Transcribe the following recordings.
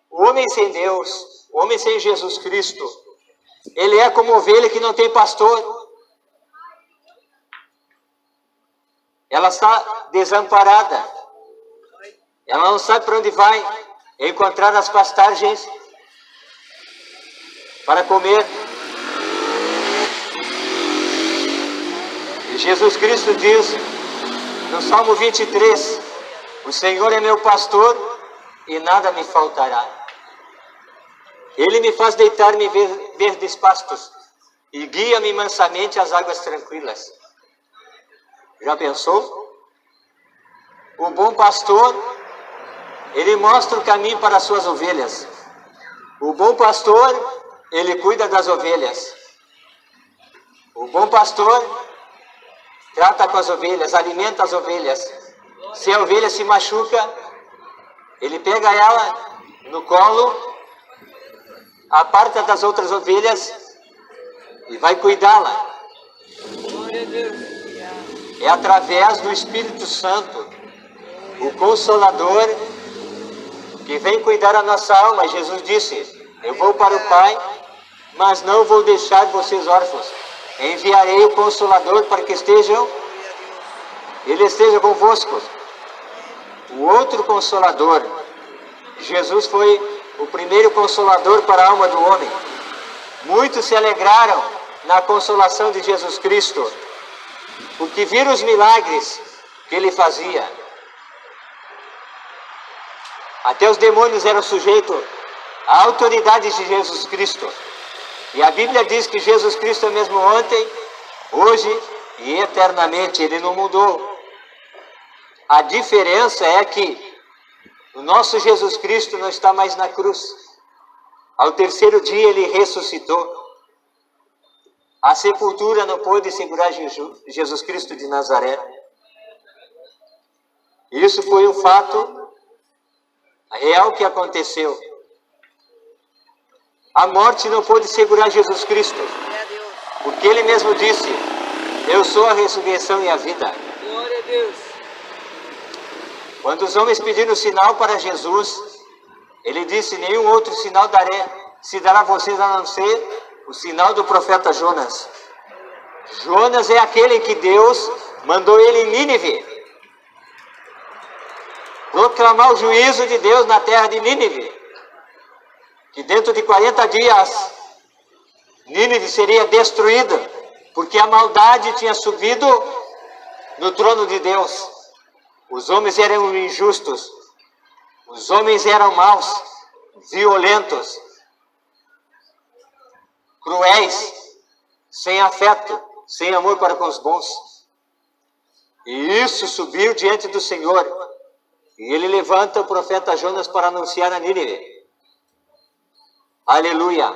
O homem sem Deus, o homem sem Jesus Cristo, ele é como ovelha que não tem pastor. Ela está desamparada. Ela não sabe para onde vai encontrar as pastagens para comer. E Jesus Cristo diz no Salmo 23, o Senhor é meu pastor e nada me faltará. Ele me faz deitar-me em verdes pastos e guia-me mansamente às águas tranquilas. Já pensou? O bom pastor, ele mostra o caminho para as suas ovelhas. O bom pastor, ele cuida das ovelhas. O bom pastor trata com as ovelhas, alimenta as ovelhas. Se a ovelha se machuca, ele pega ela no colo, aparta das outras ovelhas e vai cuidá-la. É através do Espírito Santo, o Consolador, que vem cuidar a nossa alma. Jesus disse, eu vou para o Pai, mas não vou deixar vocês órfãos. Enviarei o Consolador para que Ele esteja convosco. O outro Consolador, Jesus foi o primeiro Consolador para a alma do homem. Muitos se alegraram na consolação de Jesus Cristo, porque viram os milagres que Ele fazia. Até os demônios eram sujeitos à autoridade de Jesus Cristo. E a Bíblia diz que Jesus Cristo é o mesmo ontem, hoje e eternamente. Ele não mudou. A diferença é que o nosso Jesus Cristo não está mais na cruz. Ao terceiro dia Ele ressuscitou. A sepultura não pôde segurar Jesus Cristo de Nazaré. Isso foi um fato real que aconteceu. A morte não pôde segurar Jesus Cristo, porque Ele mesmo disse, eu sou a ressurreição e a vida. Glória a Deus. Quando os homens pediram sinal para Jesus, Ele disse, nenhum outro sinal se dará a vocês a não ser o sinal do profeta Jonas. Jonas é aquele que Deus mandou ele em Nínive proclamar o juízo de Deus na terra de Nínive, que dentro de 40 dias Nínive seria destruída, porque a maldade tinha subido no trono de Deus. Os homens eram injustos, os homens eram maus, violentos, cruéis, sem afeto, sem amor para com os bons. E isso subiu diante do Senhor. E Ele levanta o profeta Jonas para anunciar a Nínive. Aleluia!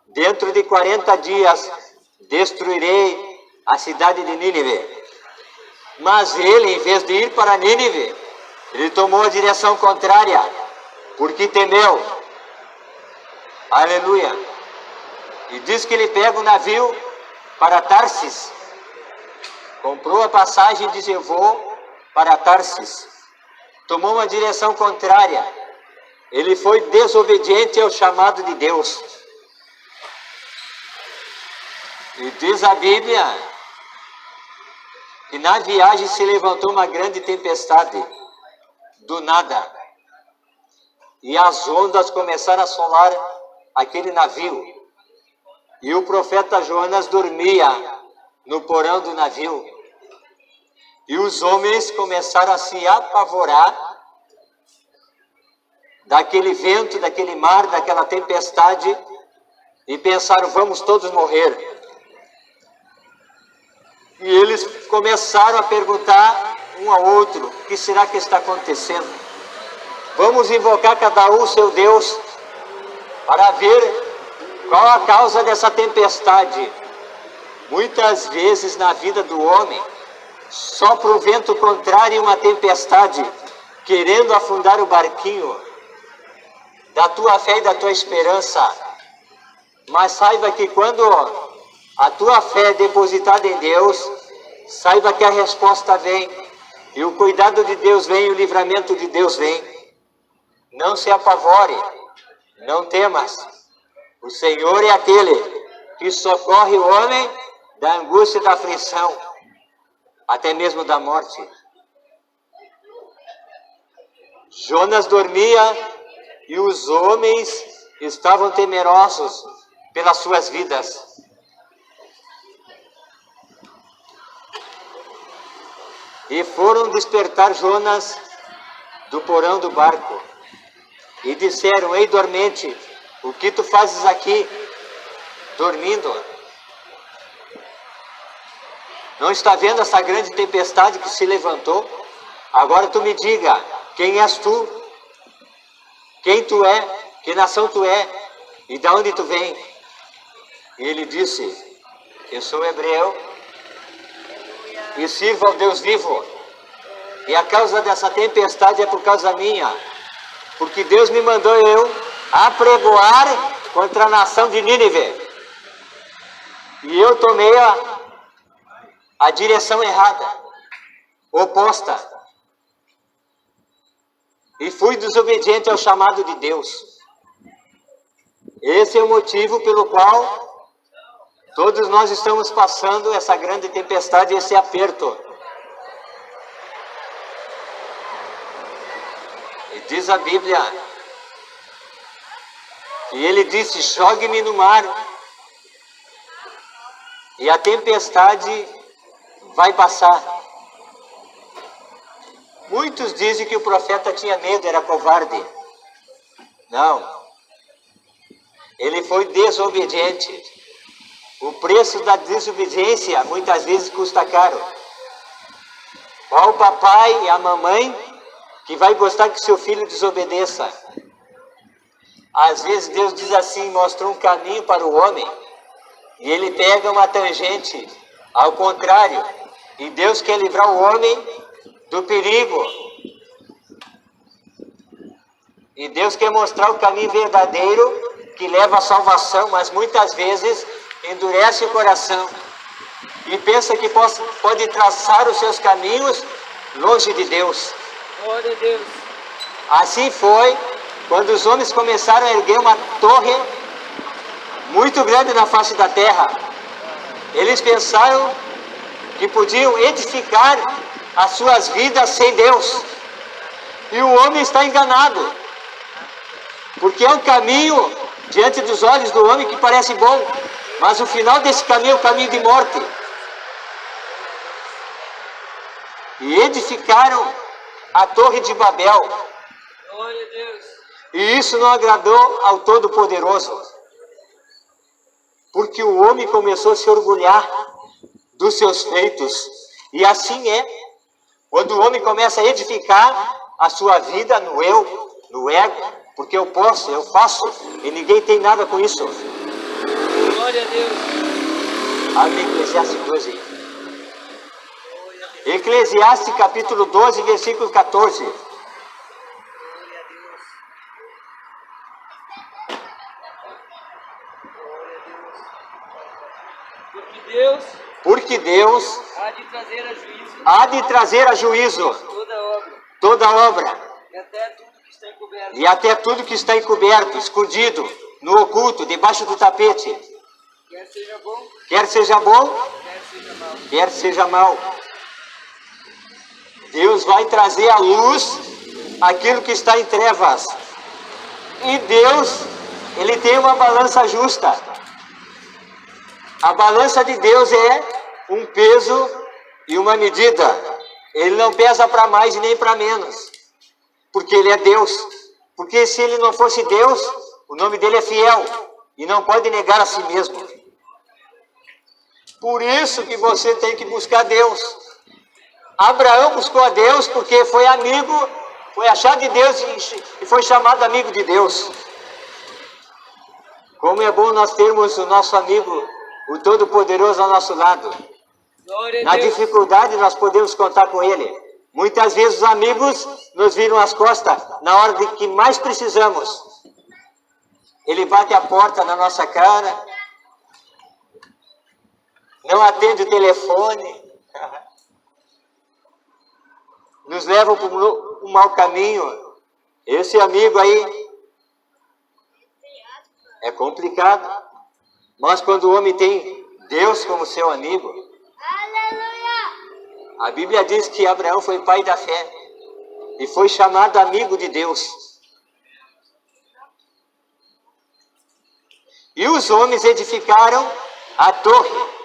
Dentro de 40 dias destruirei a cidade de Nínive. Mas ele, em vez de ir para Nínive, ele tomou a direção contrária, porque temeu. Aleluia! E diz que ele pega um navio para Tarsis. Comprou a passagem e disse, eu vou para Tarsis. Tomou uma direção contrária. Ele foi desobediente ao chamado de Deus. E diz a Bíblia que na viagem se levantou uma grande tempestade, do nada. E as ondas começaram a assolar aquele navio. E o profeta Jonas dormia no porão do navio. E os homens começaram a se apavorar daquele vento, daquele mar, daquela tempestade, e pensaram, vamos todos morrer. E eles começaram a perguntar um ao outro, o que será que está acontecendo? Vamos invocar cada um o seu Deus para ver qual a causa dessa tempestade. Muitas vezes na vida do homem, sopra o vento contrário e uma tempestade, querendo afundar o barquinho da tua fé e da tua esperança. Mas saiba que quando a tua fé é depositada em Deus, saiba que a resposta vem, e o cuidado de Deus vem, e o livramento de Deus vem. Não se apavore, não temas. O Senhor é aquele que socorre o homem da angústia e da aflição, até mesmo da morte. Jonas dormia e os homens estavam temerosos pelas suas vidas. E foram despertar Jonas do porão do barco. E disseram: ei, dormente, o que tu fazes aqui, dormindo? Não está vendo essa grande tempestade que se levantou? Agora tu me diga, quem és tu? Quem tu é? Que nação tu é? E de onde tu vem? E ele disse: eu sou hebreu e sirvo ao Deus vivo. E a causa dessa tempestade é por causa minha, porque Deus me mandou eu apregoar contra a nação de Nínive. E eu tomei a direção errada, oposta. E fui desobediente ao chamado de Deus. Esse é o motivo pelo qual todos nós estamos passando essa grande tempestade, esse aperto. E diz a Bíblia que ele disse: jogue-me no mar e a tempestade vai passar. Muitos dizem que o profeta tinha medo, era covarde. Não. Ele foi desobediente. O preço da desobediência muitas vezes custa caro. Qual o papai e a mamãe que vai gostar que seu filho desobedeça? Às vezes Deus diz assim, mostra um caminho para o homem, e ele pega uma tangente ao contrário. E Deus quer livrar o homem do perigo. E Deus quer mostrar o caminho verdadeiro que leva à salvação, mas muitas vezes endurece o coração e pensa que pode traçar os seus caminhos longe de Deus. Glória a Deus. Assim foi quando os homens começaram a erguer uma torre muito grande na face da terra. Eles pensaram que podiam edificar as suas vidas sem Deus. E o homem está enganado, porque é um caminho diante dos olhos do homem que parece bom, mas o final desse caminho é o caminho de morte. E edificaram a torre de Babel. Glória a Deus. E isso não agradou ao Todo-Poderoso, porque o homem começou a se orgulhar dos seus feitos. E assim é, quando o homem começa a edificar a sua vida no eu, no ego, porque eu posso, eu faço, e ninguém tem nada com isso. Glória a Deus. Abre Eclesiastes 12. Eclesiastes capítulo 12, versículo 14. Porque Deus há de trazer a juízo toda obra e até tudo que está encoberto. E até tudo que está encoberto, escondido, no oculto, debaixo do tapete. Quer seja bom, Quer seja bom, quer seja mal. quer seja mal. Deus vai trazer à luz aquilo que está em trevas. E Deus, Ele tem uma balança justa. A balança de Deus é um peso e uma medida. Ele não pesa para mais e nem para menos, porque Ele é Deus. Porque se Ele não fosse Deus, o nome dele é fiel e não pode negar a si mesmo. Por isso que você tem que buscar Deus. Abraão buscou a Deus porque foi amigo, foi achado de Deus e foi chamado amigo de Deus. Como é bom nós termos o nosso amigo, o Todo-Poderoso ao nosso lado. Glória a Na Deus. dificuldade nós podemos contar com Ele. Muitas vezes os amigos nos viram as costas na hora de que mais precisamos. Ele bate a porta na nossa cara, não atende o telefone, nos leva para um mau caminho, Esse amigo aí é complicado. Mas quando o homem tem Deus como seu amigo, a Bíblia diz que Abraão foi pai da fé e foi chamado amigo de Deus. E os homens edificaram a torre.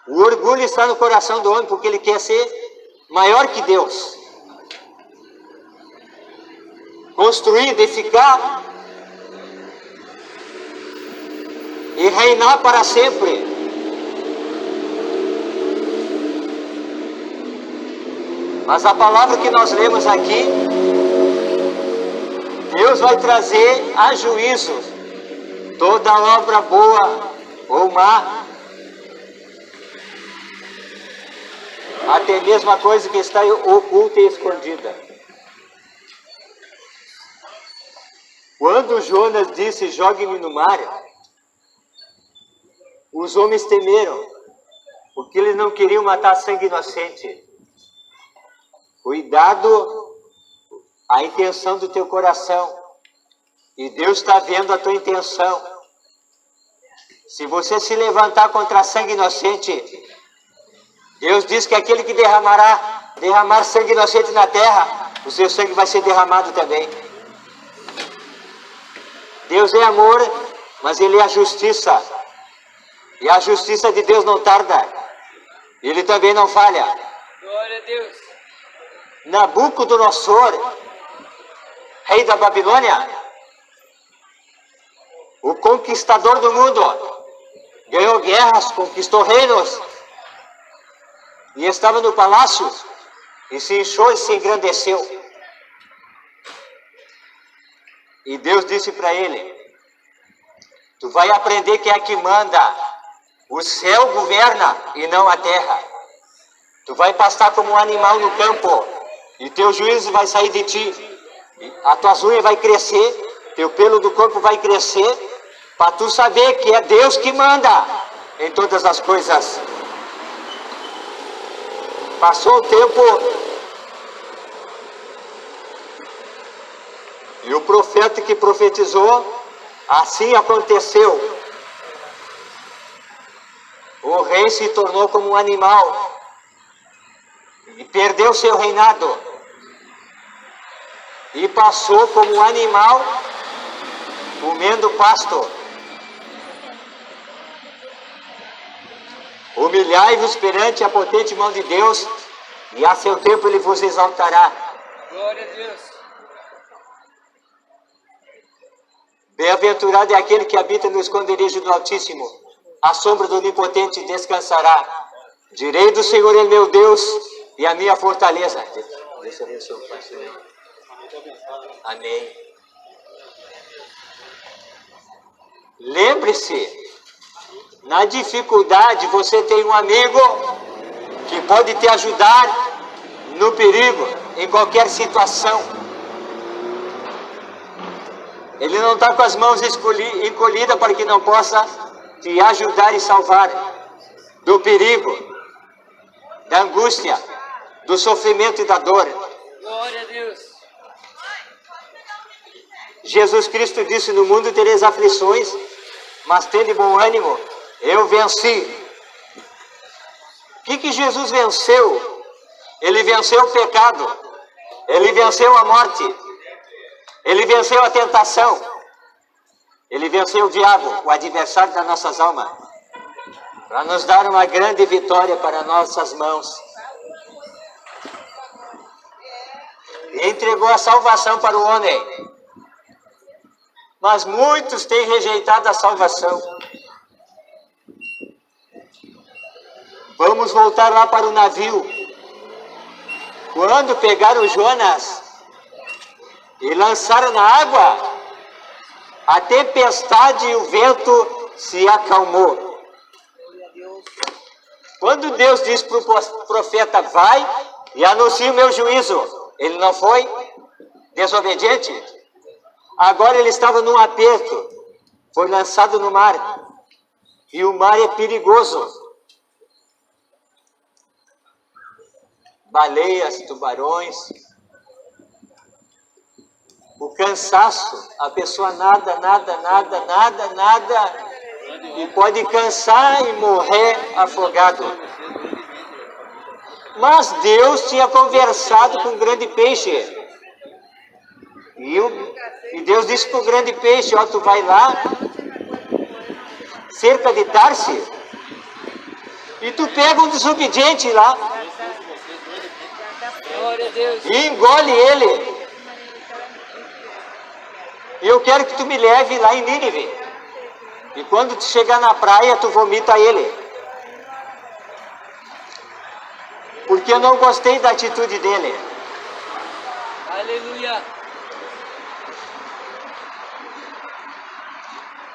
O orgulho está no coração do homem porque ele quer ser maior que Deus. Construir, edificar e reinar para sempre. Mas a palavra que nós lemos aqui, Deus vai trazer a juízo toda obra boa ou má, até mesmo a coisa que está oculta e escondida. Quando Jonas disse, jogue-me no mar, os homens temeram, porque eles não queriam matar sangue inocente. Cuidado a intenção do teu coração. E Deus está vendo a tua intenção. Se você se levantar contra sangue inocente, Deus diz que aquele que derramar sangue inocente na terra, o seu sangue vai ser derramado também. Deus é amor, mas Ele é a justiça. E a justiça de Deus não tarda. Ele também não falha. Glória a Deus. Nabucodonosor, rei da Babilônia, o conquistador do mundo, ganhou guerras, conquistou reinos, e estava no palácio, e se inchou e se engrandeceu. E Deus disse para ele, tu vai aprender quem é que manda, o céu governa e não a terra. Tu vai pastar como um animal no campo, e teu juízo vai sair de ti, as tuas unhas vai crescer, teu pelo do corpo vai crescer, para tu saber que é Deus que manda em todas as coisas. Passou o tempo, e o profeta que profetizou, assim aconteceu. O rei se tornou como um animal e perdeu seu reinado. E passou como um animal comendo pasto. Humilhai-vos perante a potente mão de Deus, e a seu tempo Ele vos exaltará. Glória a Deus. Bem-aventurado é aquele que habita no esconderijo do Altíssimo, a sombra do Onipotente descansará. Direi do Senhor, Ele meu Deus e a minha fortaleza. Deus abençoe o pastor. Amém. Lembre-se, na dificuldade você tem um amigo que pode te ajudar no perigo, em qualquer situação. Ele não está com as mãos encolhidas para que não possa te ajudar e salvar do perigo, da angústia, do sofrimento e da dor. Glória a Deus. Jesus Cristo disse, no mundo tereis aflições, mas tende bom ânimo, eu venci. O que Jesus venceu? Ele venceu o pecado, Ele venceu a morte, Ele venceu a tentação, Ele venceu o diabo, o adversário das nossas almas, para nos dar uma grande vitória para nossas mãos. E entregou a salvação para o homem. Mas muitos têm rejeitado a salvação. Vamos voltar lá para o navio. Quando pegaram Jonas e lançaram na água, a tempestade e o vento se acalmou. Quando Deus diz para o profeta, vai e anuncia o meu juízo, ele não foi desobediente? Agora ele estava num aperto, foi lançado no mar, e o mar é perigoso. Baleias, tubarões, o cansaço, a pessoa nada, e pode cansar e morrer afogado. Mas Deus tinha conversado com o grande peixe. E Deus disse para o grande peixe, ó, tu vai lá, cerca de Tarse, e tu pega um desobediente lá, Glória a Deus. e engole ele. E eu quero que tu me leve lá em Nínive. E quando tu chegar na praia, tu vomita ele. Porque eu não gostei da atitude dele. Aleluia.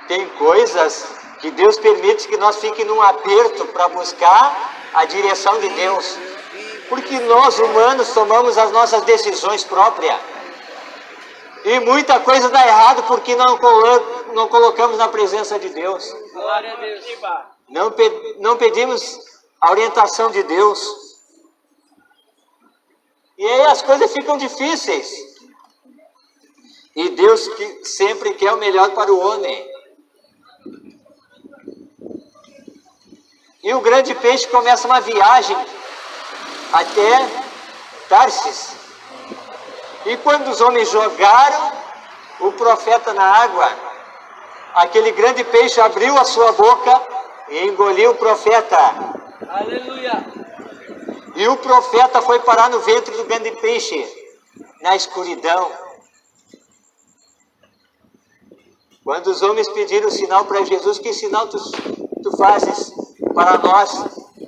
Tem coisas que Deus permite que nós fiquemos num aperto para buscar a direção de Deus. Porque nós, humanos, tomamos as nossas decisões próprias. E muita coisa dá errado porque não colocamos na presença de Deus. Glória a Deus. Não pedimos a orientação de Deus. E aí as coisas ficam difíceis. E Deus sempre quer o melhor para o homem. E o grande peixe começa uma viagem até Tarsis. E quando os homens jogaram o profeta na água, aquele grande peixe abriu a sua boca e engoliu o profeta. Aleluia. E o profeta foi parar no ventre do grande peixe, na escuridão. Quando os homens pediram o sinal para Jesus, que sinal tu fazes para nós,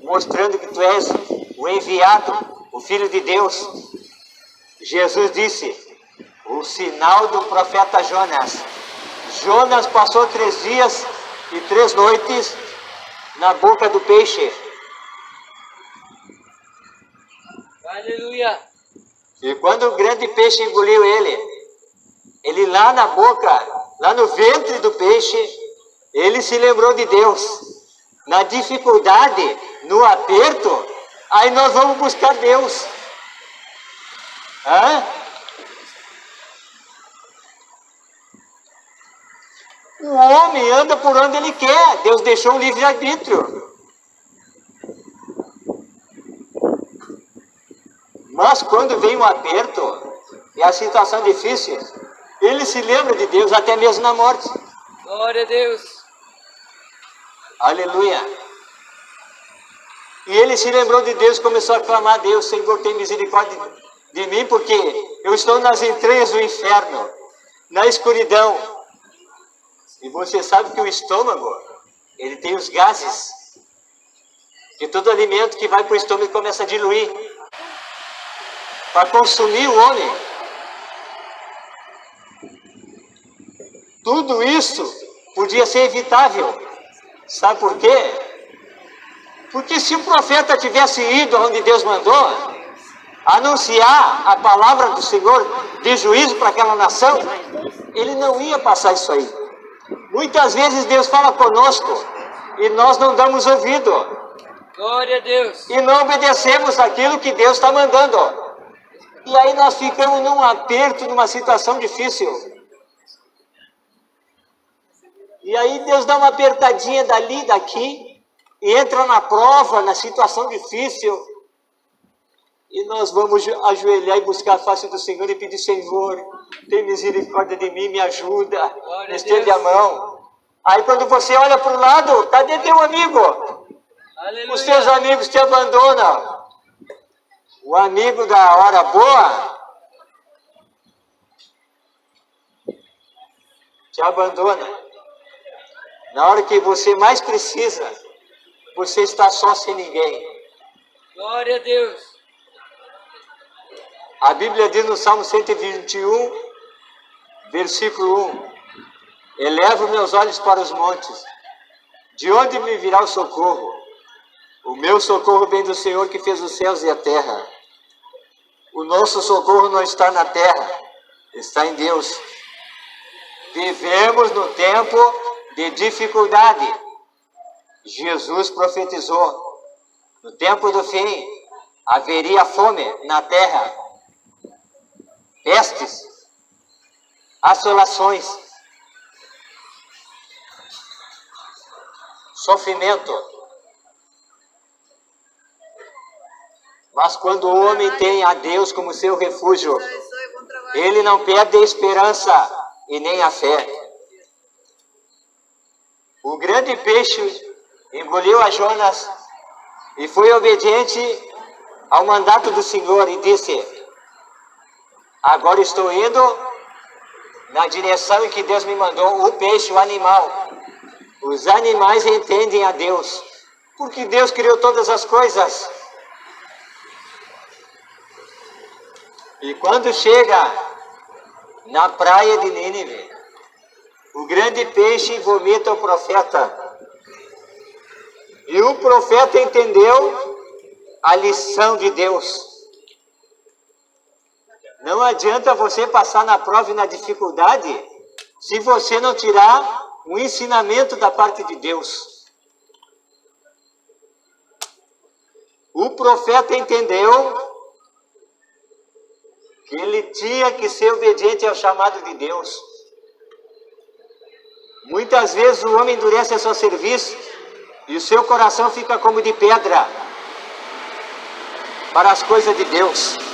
mostrando que tu és o enviado, o Filho de Deus? Jesus disse, o sinal do profeta Jonas. Jonas passou 3 dias e 3 noites na boca do peixe. Aleluia. E quando o grande peixe engoliu ele lá na boca, lá no ventre do peixe, ele se lembrou de Deus. Na dificuldade, no aperto, aí nós vamos buscar Deus. O homem anda por onde ele quer. Deus deixou um livre-arbítrio. Mas quando vem um aperto e a situação difícil, ele se lembra de Deus até mesmo na morte. Glória a Deus. Aleluia. E ele se lembrou de Deus e começou a clamar a Deus, Senhor, tem misericórdia de mim, porque eu estou nas entranhas do inferno, na escuridão. E você sabe que o estômago, ele tem os gases, que todo alimento que vai para o estômago começa a diluir, para consumir o homem. Tudo isso podia ser evitável. Sabe por quê? Porque se o profeta tivesse ido onde Deus mandou, anunciar a palavra do Senhor de juízo para aquela nação, ele não ia passar isso aí. Muitas vezes Deus fala conosco e nós não damos ouvido. Glória a Deus. E não obedecemos aquilo que Deus está mandando. E aí nós ficamos num aperto, numa situação difícil. E aí Deus dá uma apertadinha dali, daqui, e entra na prova, na situação difícil. E nós vamos ajoelhar e buscar a face do Senhor e pedir, Senhor, tem misericórdia de mim, me ajuda, me estende a mão. Aí quando você olha para o lado, cadê teu amigo? Aleluia. Os teus amigos te abandonam. O amigo da hora boa te abandona. Na hora que você mais precisa, você está só sem ninguém. Glória a Deus. A Bíblia diz no Salmo 121, versículo 1, elevo meus olhos para os montes, de onde me virá o socorro? O meu socorro vem do Senhor que fez os céus e a terra. O nosso socorro não está na terra, está em Deus. Vivemos no tempo de dificuldade. Jesus profetizou, no tempo do fim, haveria fome na terra, pestes, assolações, sofrimento. Mas quando o homem tem a Deus como seu refúgio, ele não perde a esperança e nem a fé. O grande peixe engoliu a Jonas e foi obediente ao mandato do Senhor e disse: agora estou indo na direção em que Deus me mandou. O peixe, o animal. Os animais entendem a Deus, porque Deus criou todas as coisas. E quando chega na praia de Nínive, o grande peixe vomita o profeta. E o profeta entendeu a lição de Deus. Não adianta você passar na prova e na dificuldade se você não tirar um ensinamento da parte de Deus. O profeta entendeu que ele tinha que ser obediente ao chamado de Deus. Muitas vezes o homem endurece a seu serviço e o seu coração fica como de pedra para as coisas de Deus.